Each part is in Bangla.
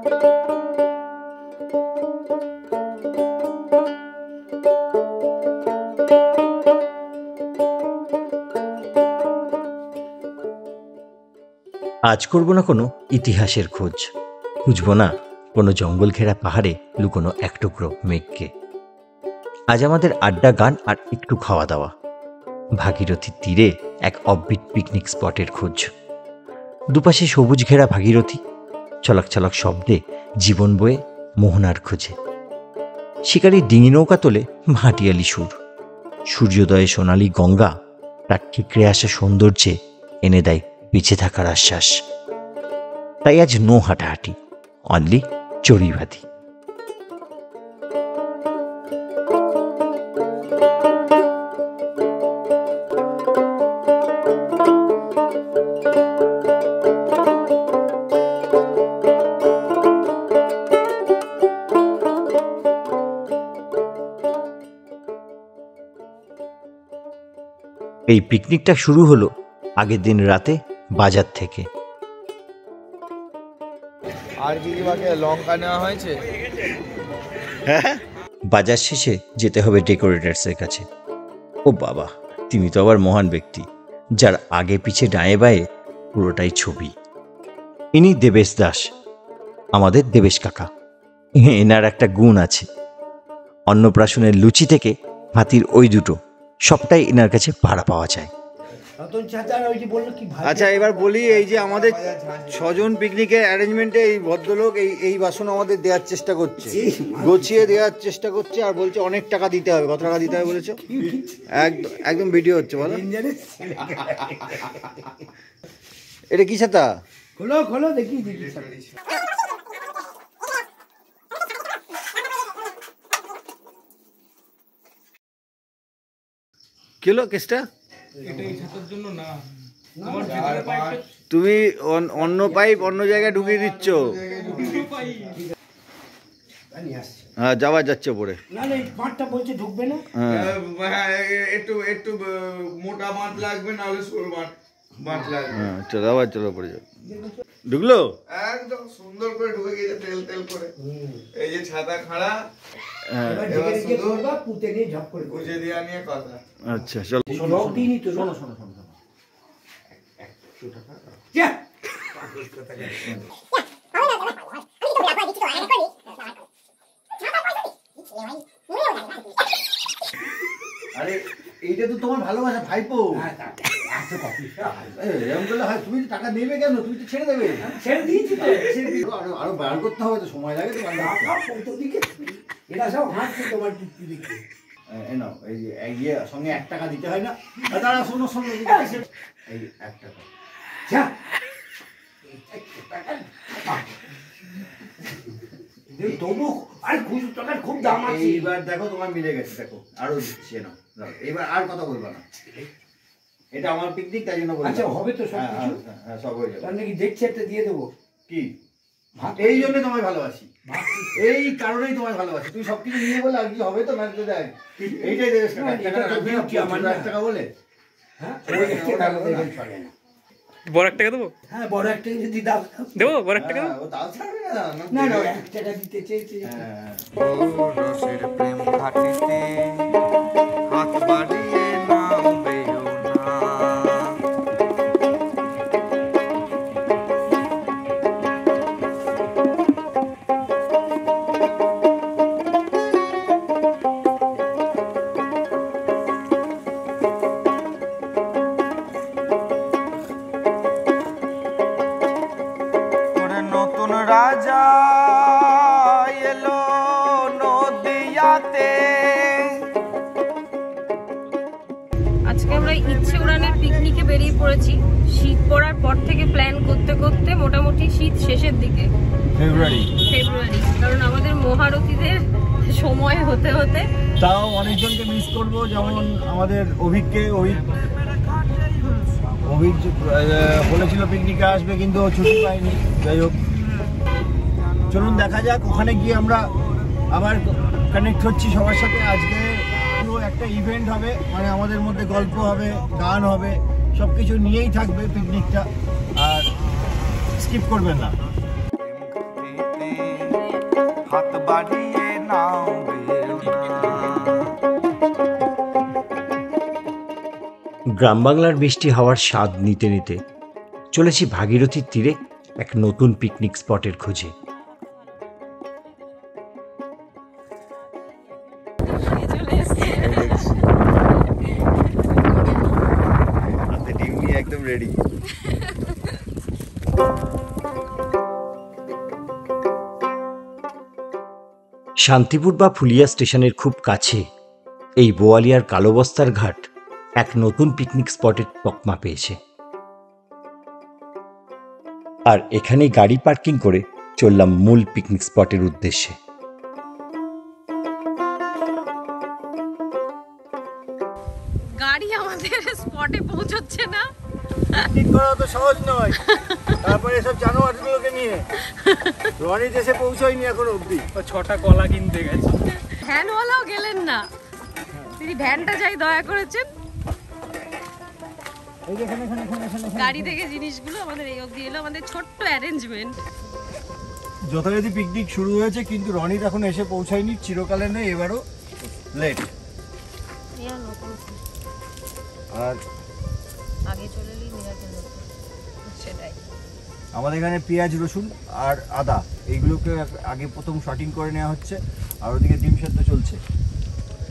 আজ করব না কোনো ইতিহাসের খোঁজ, খুঁজব না কোনো জঙ্গল ঘেরা পাহাড়ে লুকোনো এক টুকরো মেঘকে। আজ আমাদের আড্ডা, গান আর একটু খাওয়া দাওয়া, ভাগীরথীর তীরে এক অফবিট পিকনিক স্পটের খোঁজ। দুপাশে সবুজ ঘেরা ভাগীরথী, চলাক চলাক শব্দে জীবন বয়ে মোহনার খোঁজে। শিকারী ডিঙি নৌকা তোলে ভাটিয়ালি সুর, সূর্যোদয়ে সোনালি গঙ্গা তার ঠিকরে আসা সৌন্দর্যে এনে দেয় পিছে থাকার আশ্বাস। তাই আজ নো হাঁটাহাঁটি, অনলি চড়িভাতি। এই পিকনিকটা শুরু হলো আগের দিন রাতে বাজার থেকে। আর কি বাকি লঙ্কা নেওয়া হয়েছে? বাজার শেষে যেতে হবে ডেকোরেটার্সের কাছে। ও বাবা, তিনি তো আবার মহান ব্যক্তি, যার আগে পিছে ডায়ে বায়ে পুরোটাই ছবি। ইনি দেবেশ দাস, আমাদের দেবেশ কাকা। এনার একটা গুণ আছে, অন্নপ্রাশনের লুচি থেকে হাতির ওই দুটো সবটাই এনার কাছে ভাড়া পাওয়া যায়। আচ্ছা, এবার বলি, এই যে আমাদের 6 জন পিকনিকের অ্যারেঞ্জমেন্টে এই ভদ্রলোক এই বাসন আমাদের দেওয়ার চেষ্টা করছে, গুছিয়ে দেওয়ার চেষ্টা করছে, আর বলছে অনেক টাকা দিতে হবে। কত টাকা দিতে হবে বলেছো? একদম ভিডিও হচ্ছে, বলো। এটা কি ছাতা? খোলো খোলো, দেখি কিলো কেসটা তুমি অন্য পাইপ অন্য জায়গায় ঢুকিয়ে দিচ্ছ। হ্যাঁ, যাওয়া যাচ্ছে পরে। একটু মোটা মাঠ লাগবে, নাহলে সরু মাঠ লাগবে। হ্যাঁ, চলো আবার, চলো পরে যাও। ঢুকলো একদম সুন্দর করে ঢুকে গিয়েছে, তেল তেল করে। এই যে ছাতা খাড়া, পুজে দিয়া নিয়ে কথা। আচ্ছা, চলো। আরে এইটা তো তোমার ভালোবাসা ভাইপো। এরকম করলে হয়? তুমি তো টাকা নেবে কেন? তুমি তো ছেড়ে দেবে। ছেড়ে দিয়েছি তো। আরো বার করতে হবে তো, সময় লাগে তো। এরা সব হাঁটছে তোমার চুক্তি দেখে। এই যে সঙ্গে 1 টাকা দিতে হয় না? দাঁড়া, শোনো এই 1 টাকা। তবু আর খুশি টাকার খুব দাম আছে। এইবার দেখো তোমার মিলে গেছে, দেখো আরো দিচ্ছি না। এবার আর কথা বলবা না, এটা আমার পিকনিক, তাই জন্য বলছি। আচ্ছা, হবে তো সব কিছু? হ্যাঁ, সব হয়ে যাবে। তার নাকি দেখছি একটা দিয়ে দেবো। কি? এই জন্য তোমায় ভালোবাসি, এই কারণেই তোমায় ভালোবাসি। তুমি সবকিছু নিয়ে বলে আর কি হবে তো? ম্যাচ দেখ, এইটাই দেবে। 1 টাকা বলে, হ্যাঁ, ওই 1 টাকা দেবেন, চলে না। বড় 1 টাকা দেবো? হ্যাঁ, বড় 1 টাকা যদি দাও দেবো, বড় 1 টাকা দেবো। ও তাও ছাড়বে না। না না, 1 টাকা দিতে চেয়েছে। রসের প্রেম ঘাটিতে হাত বাড়িয়ে নামবেও না। নতুন রাজা এলো নদিয়াতে। আজকে আমরা ইচ্ছে উড়ানের পিকনিকে বেরিয়ে পড়েছি। শীত পড়ার পর থেকে প্ল্যান করতে করতে মোটামুটি শীত শেষের দিকে, ফেব্রুয়ারি, কারণ আমাদের মহারথীদের সময় হতে হতে তাও অনেকজনকে মিস করবো, যেমন আমাদের অভিজ্ঞ বলেছিল পিকনিকে আসবে, কিন্তু ছুটি পাইনি। যাই হোক, চলুন দেখা যাক, ওখানে গিয়ে আমরা আবার কানেক্ট হচ্ছি সবার সাথে। আজকে পুরো একটা ইভেন্ট হবে, মানে আমাদের মধ্যে গল্প হবে, গান হবে, সব কিছু নিয়েই থাকবে পিকনিকটা, আর স্কিপ করবেন না। গ্রাম বাংলার মিষ্টি হাওয়ার স্বাদ নিতে নিতে চলেছি ভাগীরথীর তীরে এক নতুন পিকনিক স্পটের খোঁজে। একদম রেডি। শান্তিপুর বা ফুলিয়া স্টেশনের খুব কাছে এই বোয়ালিয়ার কালোবস্তার ঘাট এক নতুন পিকনিক স্পটের তকমা পেয়েছে। আর এখানেই গাড়ি পার্কিং করে চললাম মূল পিকনিক স্পটের উদ্দেশ্যে। গাড়ি আমাদের স্পটে পৌঁছচ্ছে না। পিকনিক করা তো সহজ নয়, তারপরে এসব জানোয়ারগুলোকে নিয়ে রনি দেশে পৌঁছায়নি এখনো অবধি। 6টা কলা কিনতে গেছে। ভ্যানওয়ালাও গেলেন না, তিনি ভ্যানটা যাই দয়া করেছেন। গাড়ি থেকে জিনিসগুলো আমাদের এই অবধি এলো, আমাদের ছোট্ট অ্যারেঞ্জমেন্ট। যথারীতি পিকনিক শুরু হয়েছে, কিন্তু রনির এখন এসে পৌঁছায়নি, চিরকালে নেই, এবারও লেট। আর আগে চলে এলেই মিরাকেল হতো, সেটাই। আমাদের এখানে পেঁয়াজ, রসুন আর আদা এইগুলোকে আগে প্রথম শর্টিং করে নেওয়া হচ্ছে, আর ওদিকে ডিম সেদ্ধ চলছে।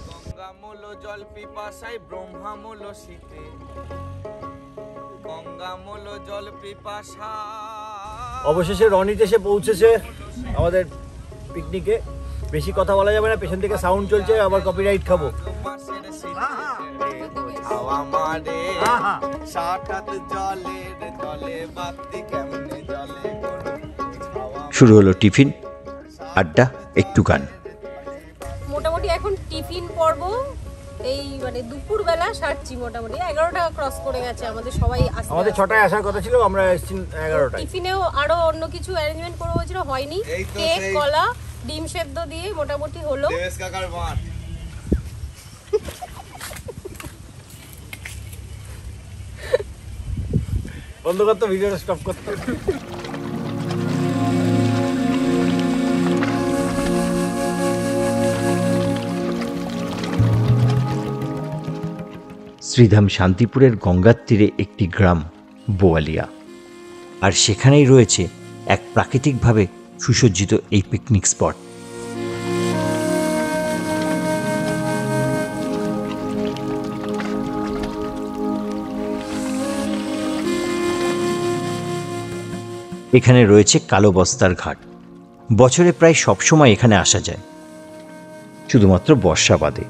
গঙ্গামূল জল পিপাসায় ব্রহ্মামূল শীতে, গঙ্গামূল জল পিপাসা। অবশেষে রনিত এসে পৌঁছেছে আমাদের পিকনিকে। বেশি কথা বলা যাবে না, পেছন থেকে সাউন্ড চলছে, আবার কপিরাইট খাবো। শুরু হলো টিফিন, আড্ডা, একটু গান। মোটামুটি এখন টিফিন পর্ব এই মানে দুপুরবেলা সারছি, মোটামুটি 11টা ক্রস করে গেছে আমাদের সবাই আসতে। আমাদের 6টায় আসার কথা ছিল, আমরা এসেছি 11টায়। টিফিনেও আরো অন্য কিছু অ্যারেঞ্জমেন্ট করা হয়েছিল, হয়নি। কেক, কলা, ডিম সেদ্ধ দিয়ে মোটামুটি হলো। দেবেশ কাকার মাঠ। বন্ধ করতো, ভিডিওটা স্টপ করতো। শ্রীধাম শান্তিপুরের গঙ্গার তীরে একটি গ্রাম বোয়ালিয়া, আর সেখানেই রয়েছে এক প্রাকৃতিকভাবে সুসজ্জিত এই পিকনিক স্পট। এখানে রয়েছে কালোবস্তার ঘাট। বছরে প্রায় সবসময় এখানে আসা যায়, শুধুমাত্র বর্ষা বাদে।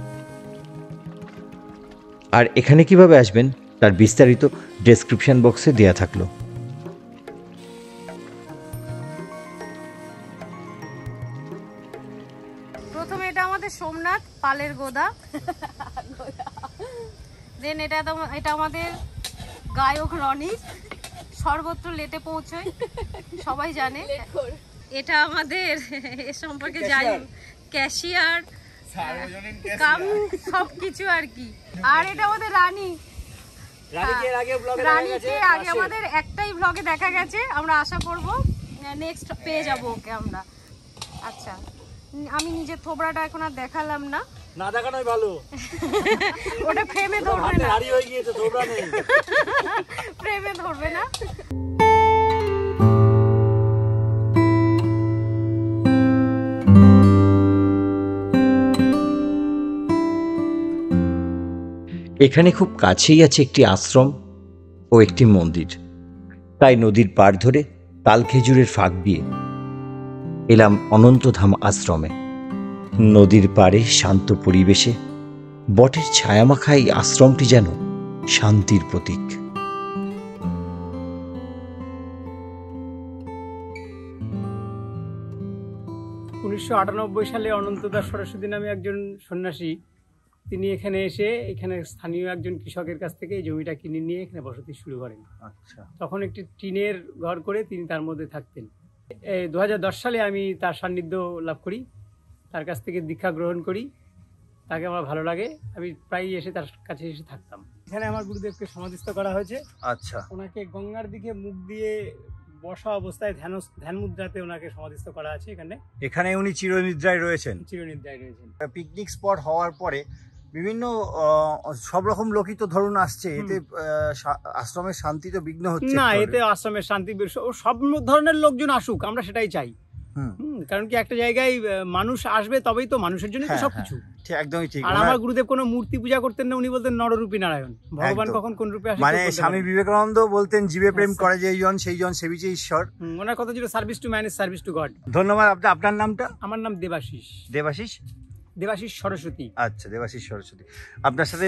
আর এখানে কিভাবে আসবেন তার বিস্তারিত ডেসক্রিপশন বক্সে দেয়া থাকলো। প্রথমে এটা আমাদের সোমনাথ পালের গোদা, দেন এটা আমাদের গায়ক রনি, সর্বত্র লেটে পৌঁছয়, সবাই জানে। এটা আমাদের এ সম্পর্কে যাই ক্যাশিয়ার, কাম সবকিছু আর কি। আর এটা আমাদের রানী, রানীকে আগে আমাদের একটাই ব্লগে দেখা গেছে, আমরা আশা করব নেক্সট পেয়ে যাব ওকে আমরা। আচ্ছা, আমি নিজের থোবড়াটা এখন আর দেখালাম না, না দেখানোই ভালো, ওটা ফ্রেমে ধরবে না, হাড়ি হয়ে গিয়েছে, থোবড়া নেই, ফ্রেমে ধরবে না। এখানে খুব কাছেই আছে একটি আশ্রম ও একটি মন্দির, তাই নদীর পাড় ধরে তাল খেজুরের ফাঁক দিয়ে এলাম অনন্তধাম আশ্রমে। নদীর পাড়ে শান্ত পরিবেশে বটের ছায়ামাখা এই আশ্রমটি যেন শান্তির প্রতীক। 1998 সালে অনন্তদাস সরস্বতী নামে একজন সন্ন্যাসী, তিনি এখানে এসে এখানে স্থানীয় একজন কৃষকের কাছ থেকে এই জমিটা কিনে নিয়ে এখানে বসতি শুরু করেন। আচ্ছা, তখন একটি টিনের ঘর করে তিনি তার মধ্যে থাকতেন। 2010 সালে আমি তার সান্নিধ্য লাভ করি, তার কাছ থেকে দীক্ষা গ্রহণ করি, তাকে আমার ভালো লাগে, আমি প্রায়ই এসে তার কাছে এসে থাকতাম। এখানে আমার গুরুদেবকে সমাধিস্থ করা হয়েছে। আচ্ছা, ওনাকে গঙ্গার দিকে মুখ দিয়ে বসা অবস্থায় ধ্যান মুদ্রাতে ওনাকে সমাধিস্থ করা আছে। এখানে উনি চিরনিদ্রায় রয়েছেন। চিরনিদ্রায় রয়েছেন। পিকনিক স্পট হওয়ার পরে বিভিন্ন সব রকম লোকই তো ধরুন আসছে, এতে আশ্রমের শান্তি তো বিঘ্ন হচ্ছে না, এতে আশ্রমের শান্তি সব ধরনের লোকজন আসুক, আমরা সেটাই চাই। কারণ কি একটা জায়গায় মানুষ আসবে তবেই তো মানুষের জন্য তো সবকিছু। একদমই ঠিক। আর আমার গুরুদেব কোনো মূর্তি পূজা করতেন না, উনি বলতেন নররূপী নারায়ণ, ভগবান কখন কোন রূপে আসে। মানে স্বামী বিবেকানন্দ বলতেন জীবে প্রেম করে যেইজন সেইজন সেবিছে ঈশ্বর। ওনার কথা ছিল service to man is service to god. ধন্যবাদ। আপনার নামটা? আমার নাম দেবাশিস। দেবাশিস সরস্বতী। আচ্ছা, দেবাশিস সরস্বতী। আপনার সাথে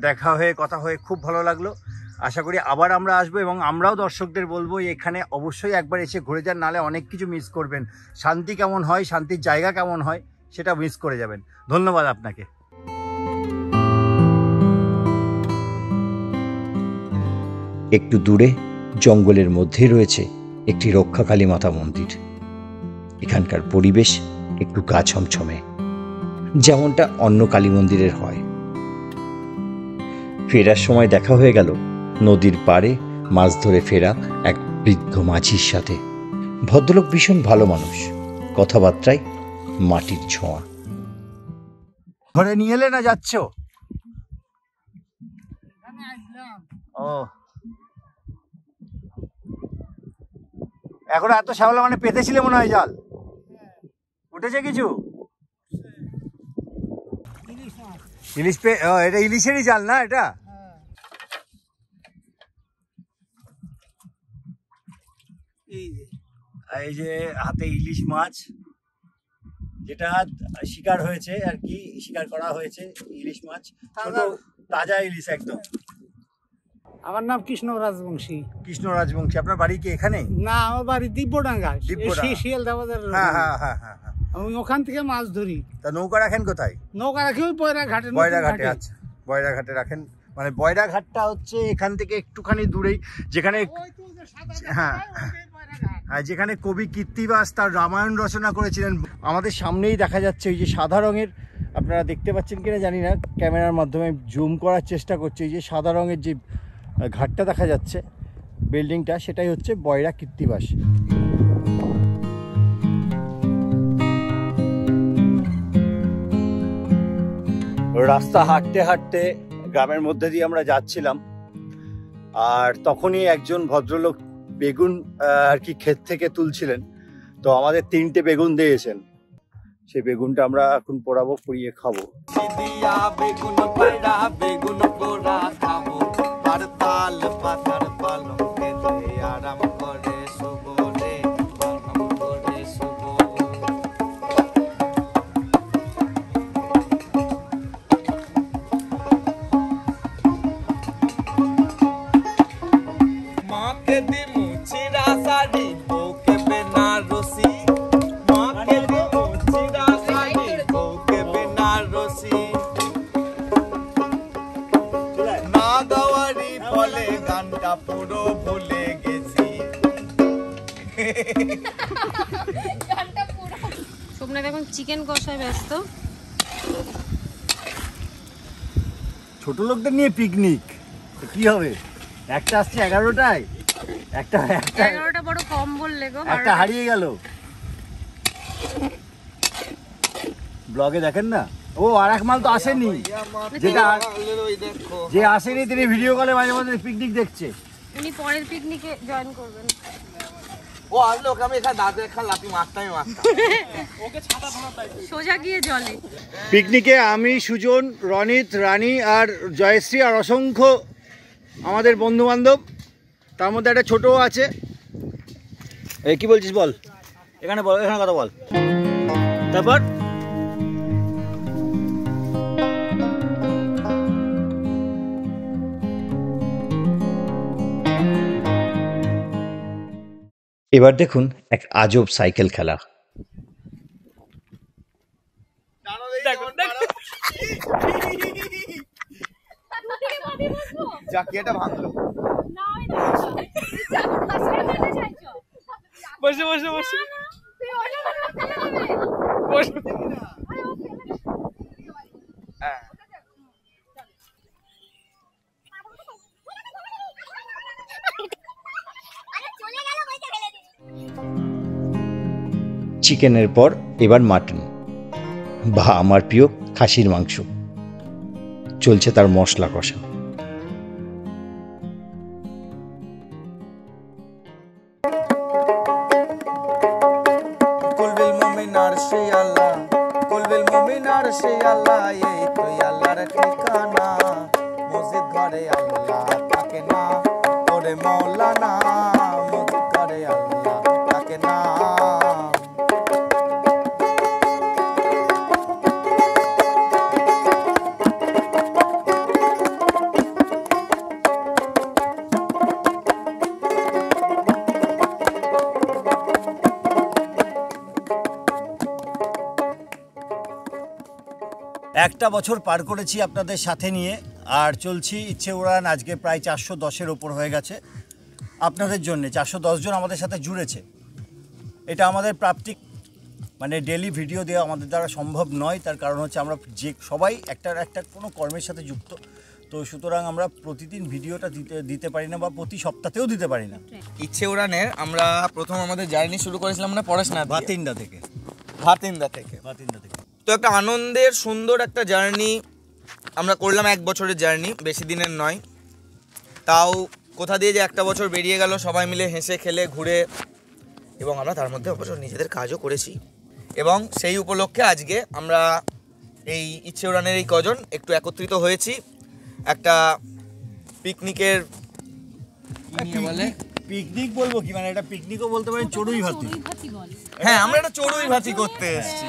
দেখা হয়ে কথা হয়ে খুব ভালো লাগলো। আশা করি আবার আমরা আসবো, এবং আমরাও দর্শকদের বলবো এখানে অবশ্যই একবার এসে ঘুরে যান, নাহলে অনেক কিছু মিস করবেন। শান্তি কেমন হয়, শান্তির জায়গা কেমন হয় সেটা মিস করে যাবেন। ধন্যবাদ আপনাকে। একটু দূরে জঙ্গলের মধ্যে রয়েছে একটি রক্ষাকালী মাতা মন্দির। এখানকার পরিবেশ একটু গা ছমছমে, যেমনটা অন্য কালী মন্দিরের হয়। ফেরার সময় দেখা হয়ে গেল নদীর পাড়ে মাছ ধরে ফেরা এক বৃদ্ধ মাঝির সাথে। ভদ্রলোক ভীষণ ভালো মানুষ, কথাবার্তায় মাটির ছোঁয়া। ঘরে নিয়ে এলে না যাচ্ছ? ও, এখন এত শ্যাওলা মানে পেতেছিলে মনে হয় জাল? উঠেছে কিছু? ইলিশ এটা ইলিশেরই জাল না এটা? এই যে হাতে ইলিশ মাছ, যেটা শিকার হয়েছে আর কি, শিকার করা হয়েছে ইলিশ মাছ, ছোট তাজা ইলিশ একদম। আমার নাম কৃষ্ণ রাজবংশী। কৃষ্ণ রাজবংশী। আপনার বাড়ি কি এখানে? না, আমার বাড়ি দিব্যডাঙ্গা, শিয়ালদা বাজার। হ্যাঁ হ্যাঁ হ্যাঁ হ্যাঁ। আমি ওখান থেকে মাছ ধরি। তা নৌকা রাখেন কোথায়? নৌকা রাখি ওই বয়রাঘাটে। বয়রাঘাটে। আচ্ছা, বয়রাঘাটে রাখেন। মানে বয়রাঘাটটা হচ্ছে এখান থেকে একটুখানি দূরেই, যেখানে হ্যাঁ হ্যাঁ, যেখানে কবি কীর্তিবাস তার রামায়ণ রচনা করেছিলেন। আমাদের সামনেই দেখা যাচ্ছে ওই যে সাদা রঙের, আপনারা দেখতে পাচ্ছেন কিনা জানি না, ক্যামেরার মাধ্যমে জুম করার চেষ্টা করছি। এই যে সাদা রঙের যে ঘাটটা দেখা যাচ্ছে, বিল্ডিংটা, সেটাই হচ্ছে বয়রা কীর্তিবাস। রাস্তা হাঁটতে হাঁটতে গ্রামের মধ্যে দিয়ে আমরা যাচ্ছিলাম, আর তখনই একজন ভদ্রলোক বেগুন আর কি ক্ষেত থেকে তুলছিলেন। তো আমাদের 3টে বেগুন দিয়েছেন, সেই বেগুনটা আমরা এখন পোড়াবো, পুড়িয়ে খাবো। সোমনাথ এখন চিকেন কষায় ব্যস্ত। ছোট লোকদের নিয়ে পিকনিক কি হবে? একটা আসছে 11টায়, একটা 11টা বড় কম বললে গো, একটা হারিয়ে গেল। ব্লগে দেখেন না, ও আর এক মাল তো আসেনি, যেটা যে আসেনি তিনি ভিডিও কলে মাঝে মাঝে পিকনিক দেখছে। উনি পরের পিকনিকে জয়েন করবেন। ও আসলে ওকে আমি এখানে দাঁতে এখানে লাঠি মারতাম ওকে ছাতা ধরাতাই সোজা গিয়ে জলে। পিকনিকে আমি, সুজন, রনিত, রানী আর জয়শ্রী আর অসংখ্য আমাদের বন্ধু বান্ধব, তার মধ্যে একটা ছোটও আছে। এই কি বলছিস বল, এখানে বল, এখানে কথা বল। তারপর এবার দেখুন এক আজব সাইকেল খেলা। জাকিয়াটা ভাঙলো। বসে বসে বসে চিকেনের পর এবার মাটন, বা আমার প্রিয় খাসির মাংস। চলছে তার মশলা কষা। কুলবিল মুমিনার সে আল্লাহ, কুলবিল মুমিনার সে আল্লাহ, এই তো আল্লাহর ঠিকানা। মসজিদ ঘরে আল্লাহ থাকে না, ওরে মৌলানা, মসজিদ ঘরে আল্লাহ থাকে না। একটা বছর পার করেছি আপনাদের সাথে নিয়ে, আর চলছি ইচ্ছে উড়ান। আজকে প্রায় 410-এর ওপর হয়ে গেছে আপনাদের জন্য। 410 জন আমাদের সাথে জুড়েছে। এটা আমাদের প্রাপ্তিক, মানে ডেলি ভিডিও দেওয়া আমাদের দ্বারা সম্ভব নয়। তার কারণ হচ্ছে আমরা যে সবাই একটা কোনো কর্মের সাথে যুক্ত, তো সুতরাং আমরা প্রতিদিন ভিডিওটা দিতে পারি না, বা প্রতি সপ্তাহেও দিতে পারি না। ইচ্ছে উড়ানের আমরা প্রথম আমাদের জার্নি শুরু করেছিলাম মানে পড়াশোনা ভাতিন্দা থেকে। ভাতিন্দা থেকে। তো একটা আনন্দের সুন্দর একটা জার্নি আমরা করলাম, 1 বছরের জার্নি, বেশি দিনের নয়। তাও কোথা দিয়ে যে একটা বছর বেরিয়ে গেল সবাই মিলে হেসে খেলে ঘুরে, এবং আমরা তার মধ্যে অবশ্য নিজেদের কাজও করেছি। এবং সেই উপলক্ষে আজকে আমরা এই ইচ্ছে উড়ানের এই কজন একটু একত্রিত হয়েছি একটা পিকনিকের বলে পিকনিক বলবো কি, মানে এটা পিকনিকও বলতে পারেন, চড়ুই ভাতি। হ্যাঁ, আমরা একটা চড়ুই ভাতি করতে এসেছি,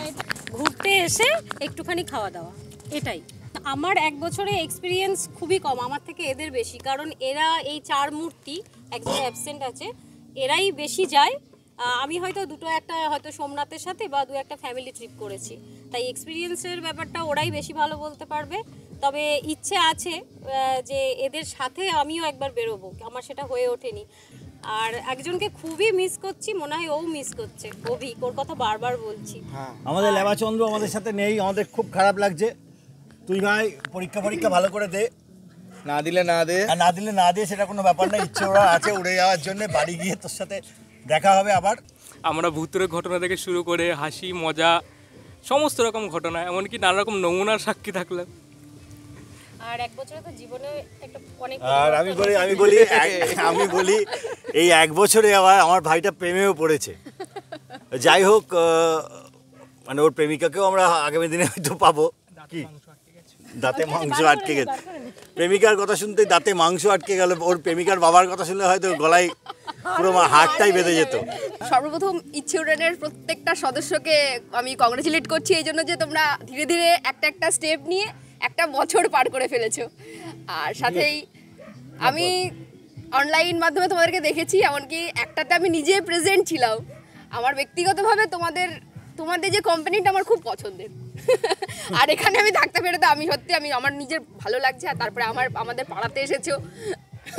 ঘুরতে এসে একটুখানি খাওয়া দাওয়া, এটাই। আমার 1 বছরে এক্সপিরিয়েন্স খুবই কম, আমার থেকে এদের বেশি, কারণ এরা এই 4 মূর্তি, একজন অ্যাবসেন্ট আছে, এরাই বেশি যায়। আমি হয়তো একটা হয়তো সোমনাথের সাথে বা 2-1টা ফ্যামিলি ট্রিপ করেছি, তাই এক্সপিরিয়েন্সের ব্যাপারটা ওরাই বেশি ভালো বলতে পারবে। তবে ইচ্ছে আছে যে এদের সাথে আমিও একবার বেরোবো, আমার সেটা হয়ে ওঠেনি। আর একজনকে খুবই মিস করছি, মনে হয় ও মিস করছে, অভিক, ওর কথা বারবার বলছি। আমাদের লেবাচন্দ্র আমাদের সাথে নেই, আমাদের খুব খারাপ লাগছে। তুই ভাই পরীক্ষা ভালো করে দে, না দিলে না দে সেটা কোনো ব্যাপার না। ইচ্ছে ওরা আছে উড়ে যাওয়ার জন্য, বাড়ি গিয়ে তোর সাথে দেখা হবে আবার। আমরা ভূতের ঘটনা থেকে শুরু করে হাসি মজা সমস্ত রকম ঘটনা, এমনকি নানা রকম নমুনার সাক্ষী থাকলাম। আর 1 বছরে তো জীবনে একটা অনেক, আর আমি বলি এই 1 বছরে আবার আমার ভাইটা প্রেমেও পড়েছে। যাই হোক, মানে ওর প্রেমিকাকেও আমরা আগামী দিনে হয়তো পাবো। কি দাঁতে মাংস আটকে গেছে, প্রেমিকার কথা শুনতে দাঁতে মাংস আটকে গেল। ওর প্রেমিকার বাবার কথা শুনলে হয়তো গলায় পুরো হাড়টাই বেঁধে যেত। সর্বপ্রথম ইচ্ছে উড়ানের প্রত্যেকটা সদস্যকে আমি কংগ্রেচুলেট করছি এই জন্য যে তোমরা ধীরে ধীরে একটা স্টেপ নিয়ে 1 বছর পার করে ফেলেছো। আর সাথেই আমি অনলাইন মাধ্যমে তোমাদেরকে দেখেছি, এমনকি একটাতে আমি নিজে প্রেজেন্ট ছিলাম। আমার ব্যক্তিগতভাবে তোমাদের যে কোম্পানিটা আমার খুব পছন্দের। আর এখানে আমি থাকতে পেরে তো আমি সত্যি আমার নিজের ভালো লাগছে। আর তারপরে আমাদের পাড়াতে এসেছো,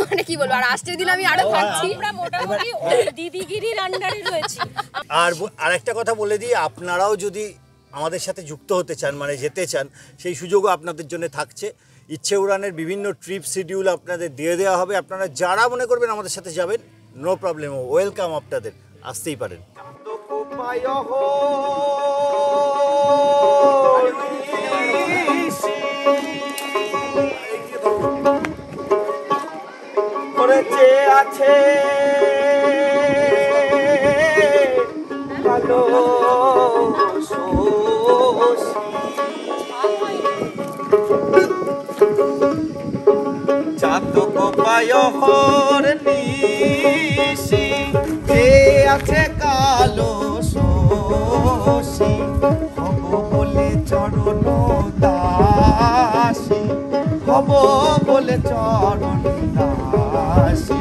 মানে কি বলবো, আর আসছে দিন আমি আরো থাকছি। আমরা মোটামুটি দিদিগিরির আন্ডারে রয়েছি। আর একটা কথা বলে দিই, আপনারাও যদি আমাদের সাথে যুক্ত হতে চান, মানে যেতে চান, সেই সুযোগও আপনাদের জন্য থাকছে। ইচ্ছে উড়ানের বিভিন্ন ট্রিপ শিডিউল আপনাদের দিয়ে দেওয়া হবে। আপনারা যারা মনে করবেন আমাদের সাথে যাবেন, নো প্রবলেম, ওয়েলকাম, আপনাদের আসতেই পারেন। করেছে আছে ভালো চাতক পায়হর নিশি যে আছে কালো শোষী, হব বলে চরণ দাসী, হব বলে চরণ দাসী।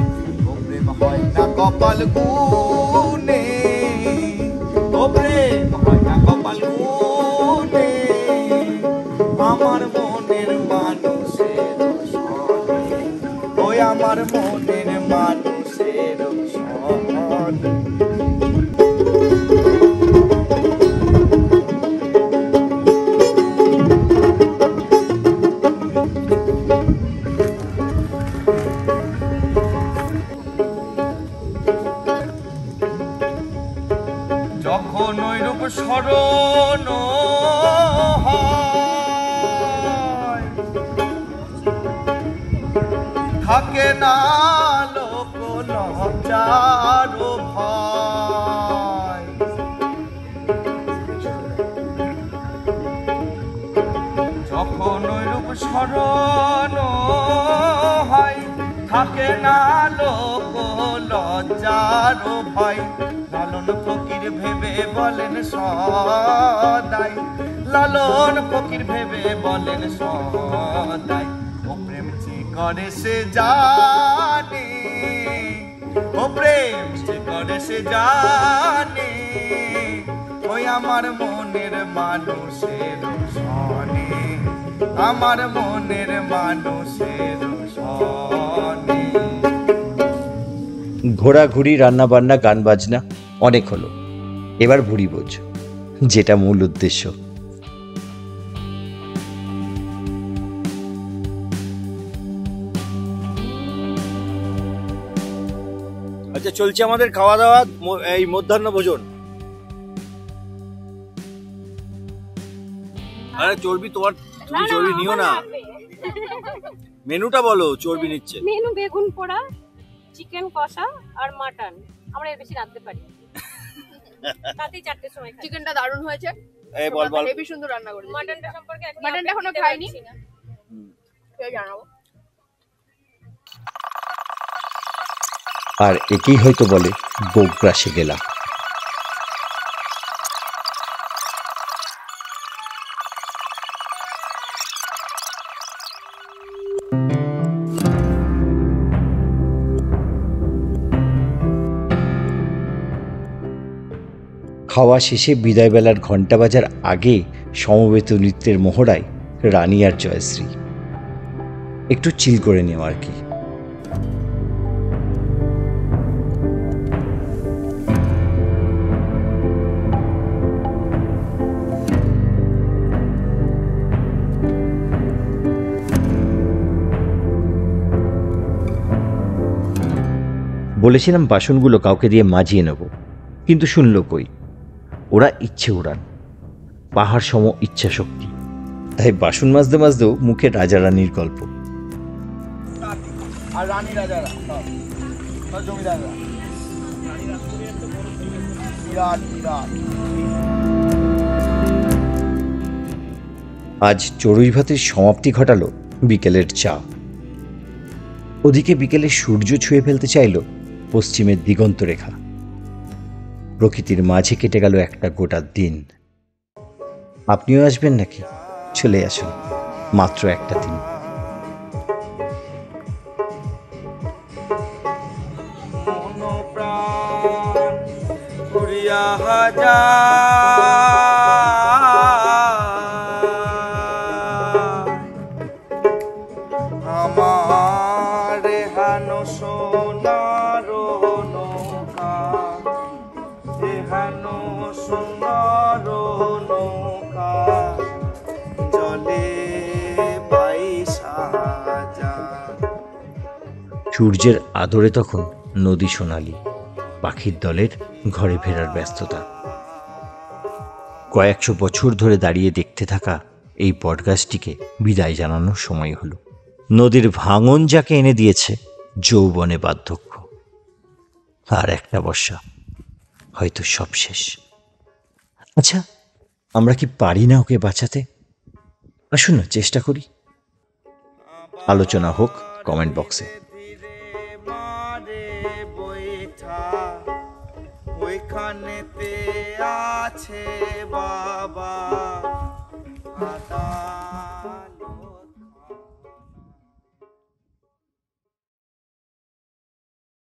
ও প্রেম হয় না কপাল গুনে, ও প্রেম হয় না কপাল গুনে, আমার মনের মানুষের সনে, ওই আমার মনের মানুষের সনে। যখন ওই রূপ স্মরণ হয় থাকে না লোক লজ্জার ভয়। যখন ওই রূপ স্মরণ হয় থাকে না লোক লজ্জার ভয়। লালন ফকির ভেবে বলেন সদাই, লালন ফকির ভেবে বলেন সদাই, ও প্রেম যে করে সে জানে, ও প্রেম যে করে সে জানে, ওই আমার মনের মানুষের সনে, আমার মনের মানুষের সনে। ঘোরাঘুরি, রান্না বান্না, গান বাজনা অনেক হলো, এবার ভুড়ি ভোজ, যেটা মূল উদ্দেশ্য। আচ্ছা, চলছে আমাদের খাওয়া দাওয়া, এই মধ্যাহ্ন ভোজন। আরে চর্বি তোমার, তুমি চর্বি নিও না। মেনুটা বলো, চর্বি নিচ্ছে। মেনু বেগুন পোড়া, চিকেন কষা আর মাটন। আমরা এর বেশি রাখতে পারি। রাতেই 4টের সময় খাই। চিকেনটা দারুণ হয়েছে। এই বল বল, হেভি সুন্দর রান্না করেছে। মাটনটা সম্পর্কে মাটনটা এখনো খাইনি, খেয়ে জানাবো। আর একেই হয়তো বলে গোগ্রাসে গেলা। খাওয়া শেষে বিদায়বেলার ঘণ্টা বাজার আগে সমবেত নৃত্যের মহড়ায় রানী আর জয়শ্রী একটু চিল করে নেওয়া আর কি। বলেছিলাম বাসনগুলো কাউকে দিয়ে মাজিয়ে নেব, কিন্তু শুনল কই, ওরা ইচ্ছে উড়ান, পাহাড় সম ইচ্ছা শক্তি। তাই বাসন মাজতে মাজতেও মুখে রাজা রানীর গল্প। আর রানী রাজারা সব জমিদাররা বিরাট বিরাট। আজ চড়ুই ভাতের সমাপ্তি ঘটালো বিকেলের চা। ওদিকে বিকেলে সূর্য ছুঁয়ে ফেলতে চাইল পশ্চিমের দিগন্ত রেখা। প্রকৃতির মাঝে কেটে গেল একটা গোটা দিন। আপনিও আসবেন নাকি? চলে আসুন, মাত্র একটা দিন। আমার হেনো সোনার নৌকা, হেনো সোনার নৌকা, জলে বাইসা যায়। সূর্যের আদরে তখন নদী সোনালি, পাখির দলের ঘরে ফেরার ব্যস্ততা। কয়েকশো বছর ধরে দাঁড়িয়ে দেখতে থাকা এই বটগাছটিকে বিদায় জানানোর সময় হলো। নদীর ভাঙন যাকে এনে দিয়েছে যৌবনে বার্ধক্য, আর একটা বর্ষা, হয়তো সব শেষ। আচ্ছা, আমরা কি পারি না ওকে বাঁচাতে? আসুন না, চেষ্টা করি। আলোচনা হোক কমেন্ট বক্সে। ওইখানেতে আছে বাবা।